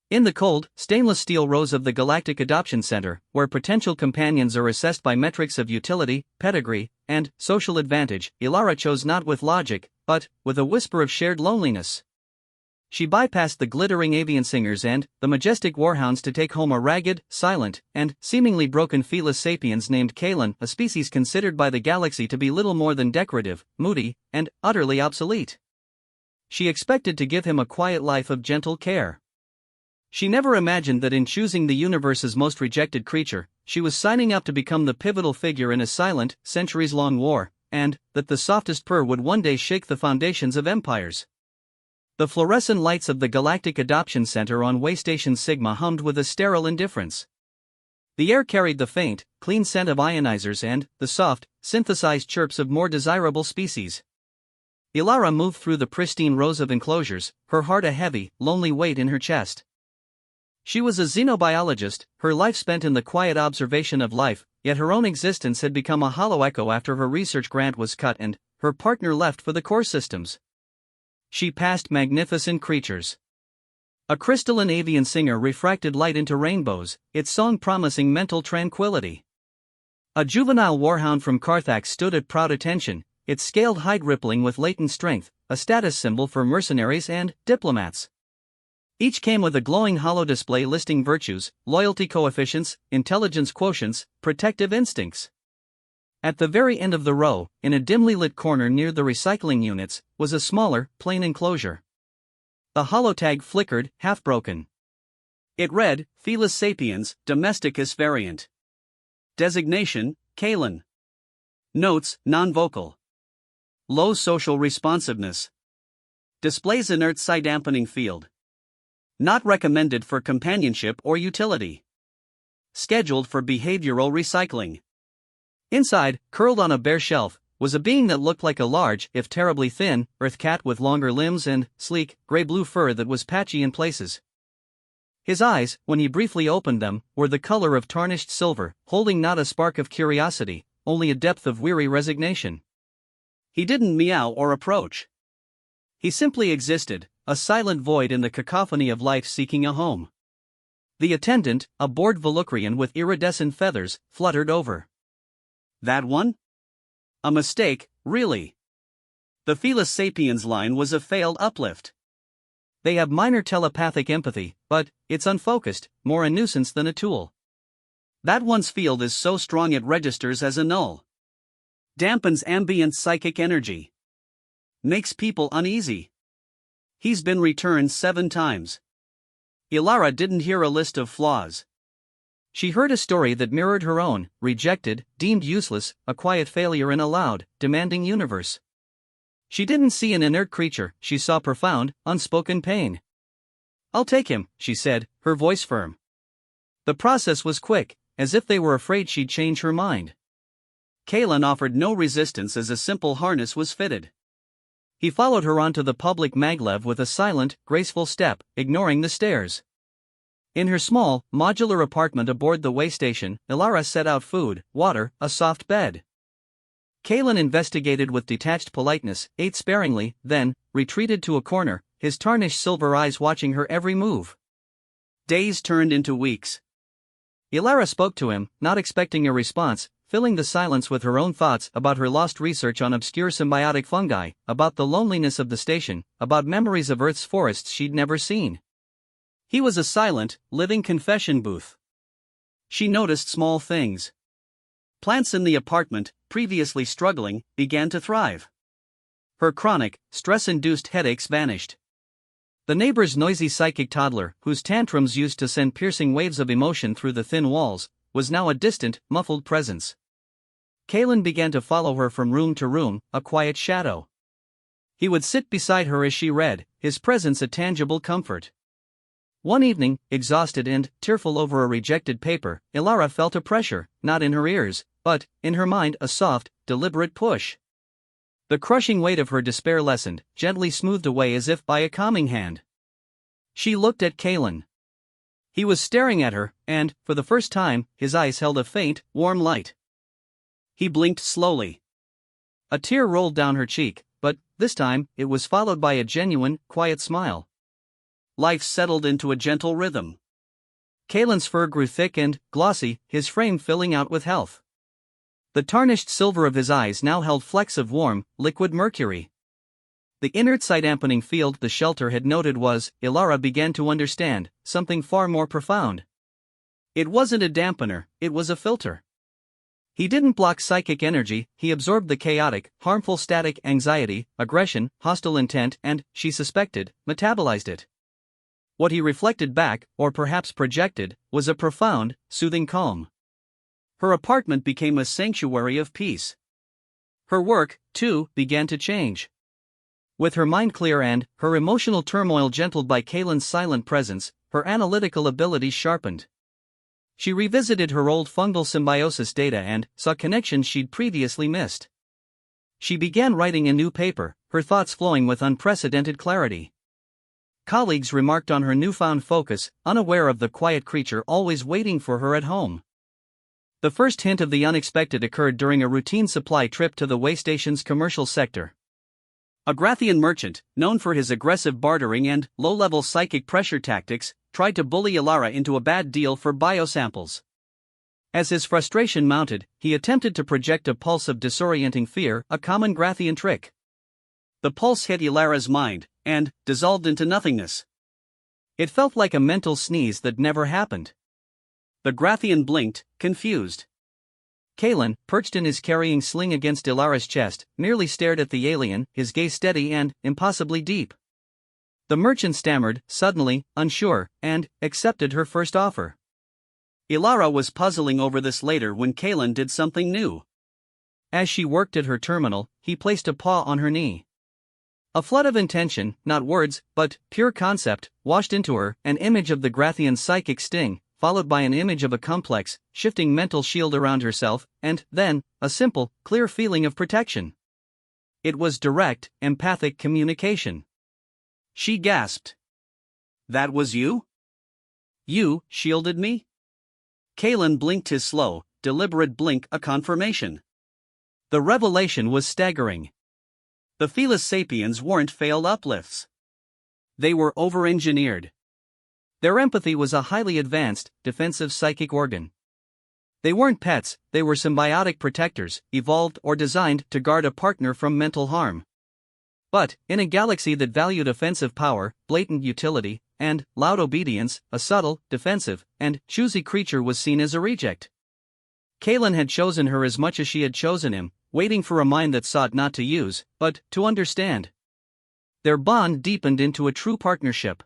In the cold, stainless steel rows of the Galactic Adoption Center, where potential companions are assessed by metrics of utility, pedigree, and social advantage, Ilara chose not with logic, but with a whisper of shared loneliness. She bypassed the glittering avian singers and the majestic warhounds to take home a ragged, silent, and seemingly broken Felis sapiens named Kalen, a species considered by the galaxy to be little more than decorative, moody, and utterly obsolete. She expected to give him a quiet life of gentle care. She never imagined that in choosing the universe's most rejected creature, she was signing up to become the pivotal figure in a silent, centuries-long war, and that the softest purr would one day shake the foundations of empires. The fluorescent lights of the Galactic Adoption Center on Waystation Sigma hummed with a sterile indifference. The air carried the faint, clean scent of ionizers and the soft, synthesized chirps of more desirable species. Ilara moved through the pristine rows of enclosures, her heart a heavy, lonely weight in her chest. She was a xenobiologist, her life spent in the quiet observation of life, yet her own existence had become a hollow echo after her research grant was cut and her partner left for the core systems. She passed magnificent creatures. A crystalline avian singer refracted light into rainbows, its song promising mental tranquility. A juvenile warhound from Carthax stood at proud attention, its scaled hide rippling with latent strength, a status symbol for mercenaries and diplomats. Each came with a glowing holo display listing virtues, loyalty coefficients, intelligence quotients, protective instincts. At the very end of the row, in a dimly lit corner near the recycling units, was a smaller, plain enclosure. The holotag flickered, half-broken. It read, Felis sapiens, domesticus variant. Designation, Kalen. Notes, non-vocal. Low social responsiveness. Displays inert psi-dampening field. Not recommended for companionship or utility. Scheduled for behavioral recycling. Inside, curled on a bare shelf, was a being that looked like a large, if terribly thin, earth cat with longer limbs and sleek, gray-blue fur that was patchy in places. His eyes, when he briefly opened them, were the color of tarnished silver, holding not a spark of curiosity, only a depth of weary resignation. He didn't meow or approach. He simply existed, a silent void in the cacophony of life seeking a home. The attendant, a bored Volucrian with iridescent feathers, fluttered over. That one? A mistake, really. The Felis sapiens line was a failed uplift. They have minor telepathic empathy, but it's unfocused, more a nuisance than a tool. That one's field is so strong it registers as a null. Dampens ambient psychic energy. Makes people uneasy. He's been returned 7 times. Ilara didn't hear a list of flaws. She heard a story that mirrored her own, rejected, deemed useless, a quiet failure in a loud, demanding universe. She didn't see an inert creature, she saw profound, unspoken pain. I'll take him, she said, her voice firm. The process was quick, as if they were afraid she'd change her mind. Kalen offered no resistance as a simple harness was fitted. He followed her onto the public maglev with a silent, graceful step, ignoring the stairs. In her small, modular apartment aboard the waystation, Ilara set out food, water, a soft bed. Kalen investigated with detached politeness, ate sparingly, then retreated to a corner, his tarnished silver eyes watching her every move. Days turned into weeks. Ilara spoke to him, not expecting a response, filling the silence with her own thoughts about her lost research on obscure symbiotic fungi, about the loneliness of the station, about memories of Earth's forests she'd never seen. He was a silent, living confession booth. She noticed small things. Plants in the apartment, previously struggling, began to thrive. Her chronic, stress-induced headaches vanished. The neighbor's noisy psychic toddler, whose tantrums used to send piercing waves of emotion through the thin walls, was now a distant, muffled presence. Kalen began to follow her from room to room, a quiet shadow. He would sit beside her as she read, his presence a tangible comfort. One evening, exhausted and tearful over a rejected paper, Ilara felt a pressure, not in her ears, but, in her mind, a soft, deliberate push. The crushing weight of her despair lessened, gently smoothed away as if by a calming hand. She looked at Kalen. He was staring at her, and, for the first time, his eyes held a faint, warm light. He blinked slowly. A tear rolled down her cheek, but, this time, it was followed by a genuine, quiet smile. life settled into a gentle rhythm. Kalen's fur grew thick and glossy, his frame filling out with health. The tarnished silver of his eyes now held flecks of warm, liquid mercury. The inert side-dampening field the shelter had noted was, Ilara began to understand, something far more profound. It wasn't a dampener, it was a filter. He didn't block psychic energy, he absorbed the chaotic, harmful static anxiety, aggression, hostile intent, and, she suspected, metabolized it. What he reflected back, or perhaps projected, was a profound, soothing calm. Her apartment became a sanctuary of peace. Her work, too, began to change. With her mind clear and her emotional turmoil gentled by Kalen's silent presence, her analytical abilities sharpened. She revisited her old fungal symbiosis data and saw connections she'd previously missed. She began writing a new paper, her thoughts flowing with unprecedented clarity. Colleagues remarked on her newfound focus, unaware of the quiet creature always waiting for her at home. The first hint of the unexpected occurred during a routine supply trip to the waystation's commercial sector. A Grathian merchant, known for his aggressive bartering and low-level psychic pressure tactics, tried to bully Ilara into a bad deal for biosamples. As his frustration mounted, he attempted to project a pulse of disorienting fear, a common Grathian trick. The pulse hit Ilara's mind, and dissolved into nothingness. It felt like a mental sneeze that never happened. The Grathian blinked, confused. Kalen, perched in his carrying sling against Ilara's chest, merely stared at the alien, his gaze steady and impossibly deep. The merchant stammered, suddenly, unsure, and accepted her first offer. Ilara was puzzling over this later when Kalen did something new. As she worked at her terminal, he placed a paw on her knee. A flood of intention, not words, but pure concept, washed into her, an image of the Grathian psychic sting, followed by an image of a complex, shifting mental shield around herself, and then, a simple, clear feeling of protection. It was direct, empathic communication. She gasped. "That was you? You shielded me?" Kalen blinked his slow, deliberate blink, a confirmation. The revelation was staggering. The Felis sapiens weren't failed uplifts. They were over-engineered. Their empathy was a highly advanced, defensive psychic organ. They weren't pets, they were symbiotic protectors, evolved or designed to guard a partner from mental harm. But, in a galaxy that valued offensive power, blatant utility, and loud obedience, a subtle, defensive, and choosy creature was seen as a reject. Kalen had chosen her as much as she had chosen him, waiting for a mind that sought not to use, but to understand. Their bond deepened into a true partnership.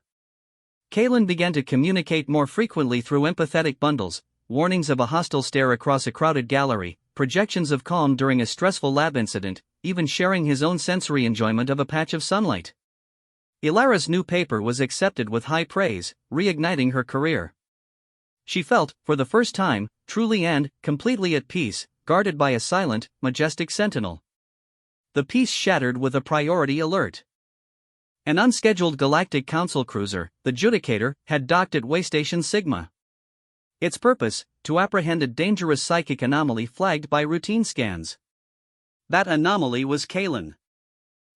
Kalen began to communicate more frequently through empathetic bundles, warnings of a hostile stare across a crowded gallery, projections of calm during a stressful lab incident, even sharing his own sensory enjoyment of a patch of sunlight. Ilara's new paper was accepted with high praise, reigniting her career. She felt, for the first time, truly and completely at peace, guarded by a silent, majestic sentinel. The peace shattered with a priority alert. An unscheduled Galactic Council cruiser, the Judicator, had docked at Waystation Sigma. Its purpose, to apprehend a dangerous psychic anomaly flagged by routine scans. That anomaly was Kalen.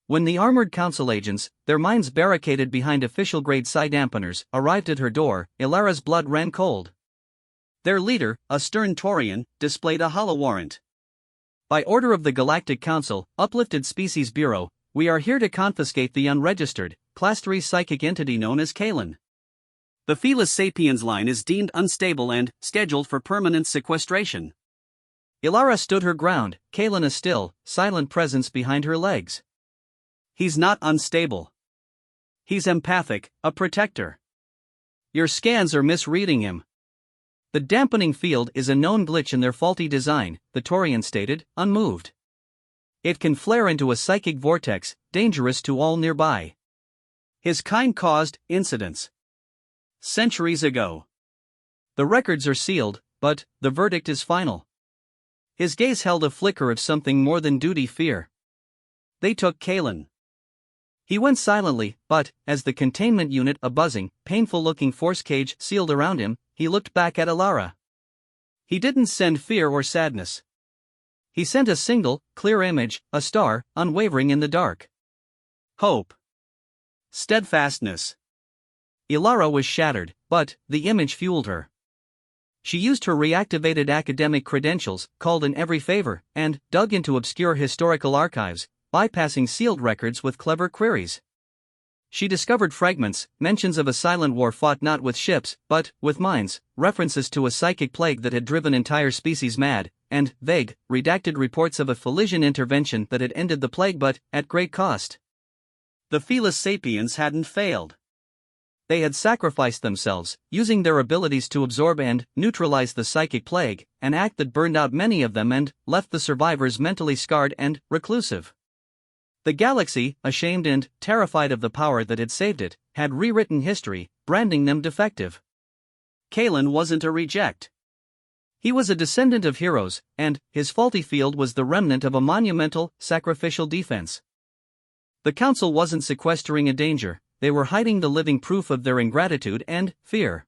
When the armored Council agents, their minds barricaded behind official-grade psi dampeners, arrived at her door, Ilara's blood ran cold. Their leader, a stern Taurian, displayed a holowarrant. By order of the Galactic Council, Uplifted Species Bureau, we are here to confiscate the unregistered, Class 3 psychic entity known as Kalen. The Felis sapiens line is deemed unstable and scheduled for permanent sequestration. Ilara stood her ground, Kalen a still, silent presence behind her legs. He's not unstable. He's empathic, a protector. Your scans are misreading him. The dampening field is a known glitch in their faulty design, the Taurian stated, unmoved. It can flare into a psychic vortex, dangerous to all nearby. His kind caused incidents centuries ago. The records are sealed, but the verdict is final. His gaze held a flicker of something more than duty fear. They took Kalen. He went silently, but, as the containment unit, a buzzing, painful-looking force cage, sealed around him, he looked back at Ilara. He didn't send fear or sadness. He sent a single, clear image, a star, unwavering in the dark. Hope. Steadfastness. Ilara was shattered, but the image fueled her. She used her reactivated academic credentials, called in every favor, and dug into obscure historical archives, bypassing sealed records with clever queries. She discovered fragments, mentions of a silent war fought not with ships, but with minds, references to a psychic plague that had driven entire species mad, and vague, redacted reports of a Felician intervention that had ended the plague but at great cost. The Felis sapiens hadn't failed. They had sacrificed themselves, using their abilities to absorb and neutralize the psychic plague, an act that burned out many of them and left the survivors mentally scarred and reclusive. The galaxy, ashamed and terrified of the power that had saved it, had rewritten history, branding them defective. Kalen wasn't a reject. He was a descendant of heroes, and his faulty field was the remnant of a monumental, sacrificial defense. The Council wasn't sequestering a danger, they were hiding the living proof of their ingratitude and fear.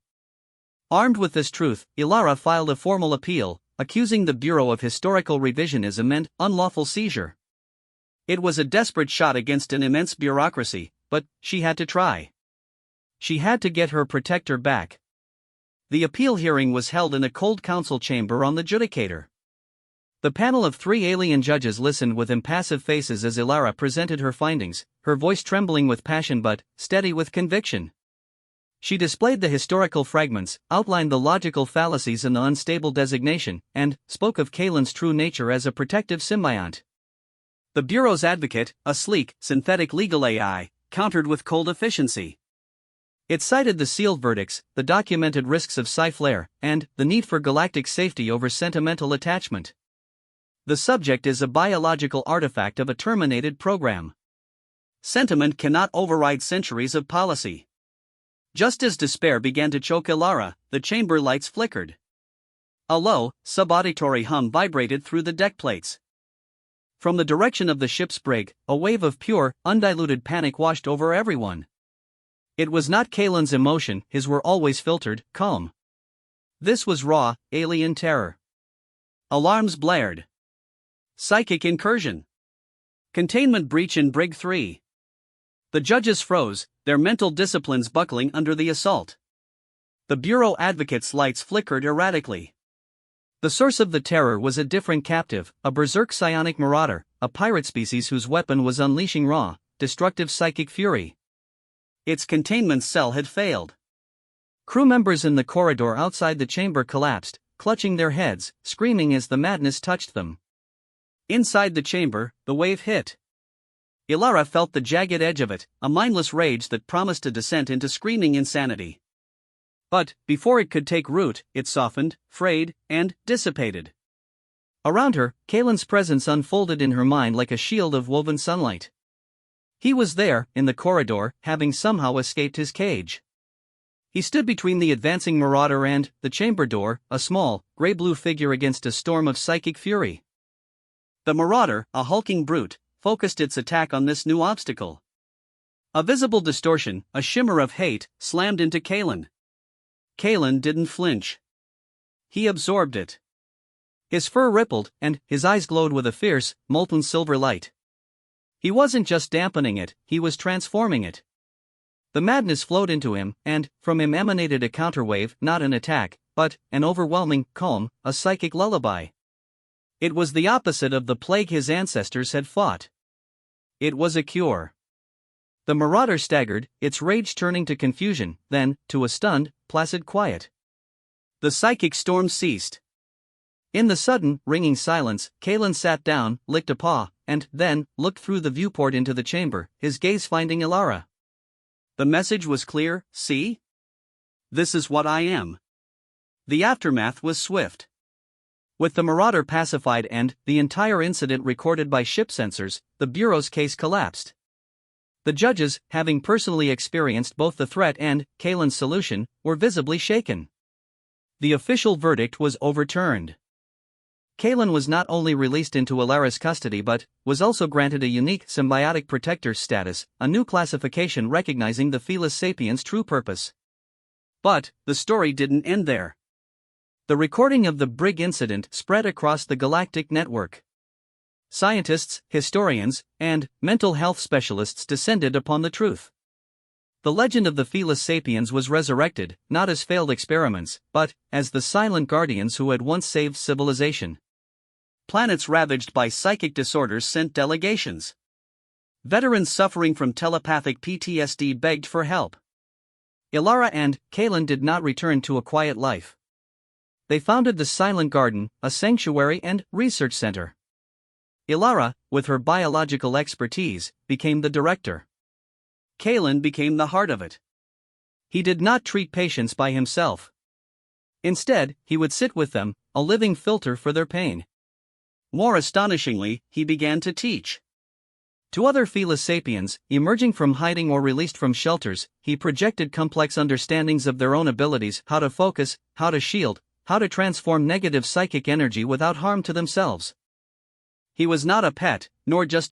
Armed with this truth, Ilara filed a formal appeal, accusing the Bureau of Historical Revisionism and unlawful seizure. It was a desperate shot against an immense bureaucracy, but she had to try. She had to get her protector back. The appeal hearing was held in a cold council chamber on the Judicator. The panel of 3 alien judges listened with impassive faces as Ilara presented her findings, her voice trembling with passion but steady with conviction. She displayed the historical fragments, outlined the logical fallacies in the unstable designation, and spoke of Kalen's true nature as a protective symbiont. The Bureau's advocate, a sleek, synthetic legal AI, countered with cold efficiency. It cited the sealed verdicts, the documented risks of Sci-Flare, and the need for galactic safety over sentimental attachment. The subject is a biological artifact of a terminated program. Sentiment cannot override centuries of policy. Just as despair began to choke Ilara, the chamber lights flickered. A low, subauditory hum vibrated through the deck plates. From the direction of the ship's brig, a wave of pure, undiluted panic washed over everyone. It was not Kalen's emotion, his were always filtered, calm. This was raw, alien terror. Alarms blared. Psychic incursion. Containment breach in Brig 3. The judges froze, their mental disciplines buckling under the assault. The Bureau advocates' lights flickered erratically. The source of the terror was a different captive, a berserk psionic marauder, a pirate species whose weapon was unleashing raw, destructive psychic fury. Its containment cell had failed. Crew members in the corridor outside the chamber collapsed, clutching their heads, screaming as the madness touched them. Inside the chamber, the wave hit. Ilara felt the jagged edge of it, a mindless rage that promised a descent into screaming insanity. But, before it could take root, it softened, frayed, and dissipated. Around her, Kalen's presence unfolded in her mind like a shield of woven sunlight. He was there, in the corridor, having somehow escaped his cage. He stood between the advancing marauder and the chamber door, a small, gray-blue figure against a storm of psychic fury. The marauder, a hulking brute, focused its attack on this new obstacle. A visible distortion, a shimmer of hate, slammed into Kalen. Kalen didn't flinch. He absorbed it. His fur rippled, and his eyes glowed with a fierce, molten silver light. He wasn't just dampening it, he was transforming it. The madness flowed into him, and from him emanated a counterwave, not an attack, but an overwhelming calm, a psychic lullaby. It was the opposite of the plague his ancestors had fought. It was a cure. The marauder staggered, its rage turning to confusion, then to a stunned, placid quiet. The psychic storm ceased. In the sudden, ringing silence, Kalen sat down, licked a paw, and then looked through the viewport into the chamber, his gaze finding Ilara. The message was clear: see? This is what I am. The aftermath was swift. With the marauder pacified and the entire incident recorded by ship sensors, the Bureau's case collapsed. The judges, having personally experienced both the threat and Kalen's solution, were visibly shaken. The official verdict was overturned. Kalen was not only released into Ilara's custody but was also granted a unique symbiotic protector status, a new classification recognizing the Felis sapiens' true purpose. But the story didn't end there. The recording of the brig incident spread across the galactic network. Scientists, historians, and mental health specialists descended upon the truth. The legend of the Felis sapiens was resurrected, not as failed experiments, but as the silent guardians who had once saved civilization. Planets ravaged by psychic disorders sent delegations. Veterans suffering from telepathic PTSD begged for help. Ilara and Kalen did not return to a quiet life. They founded the Silent Garden, a sanctuary and research center. Ilara, with her biological expertise, became the director. Kalen became the heart of it. He did not treat patients by himself. Instead, he would sit with them, a living filter for their pain. More astonishingly, he began to teach. To other Felis sapiens, emerging from hiding or released from shelters, he projected complex understandings of their own abilities, how to focus, how to shield, how to transform negative psychic energy without harm to themselves. He was not a pet, nor just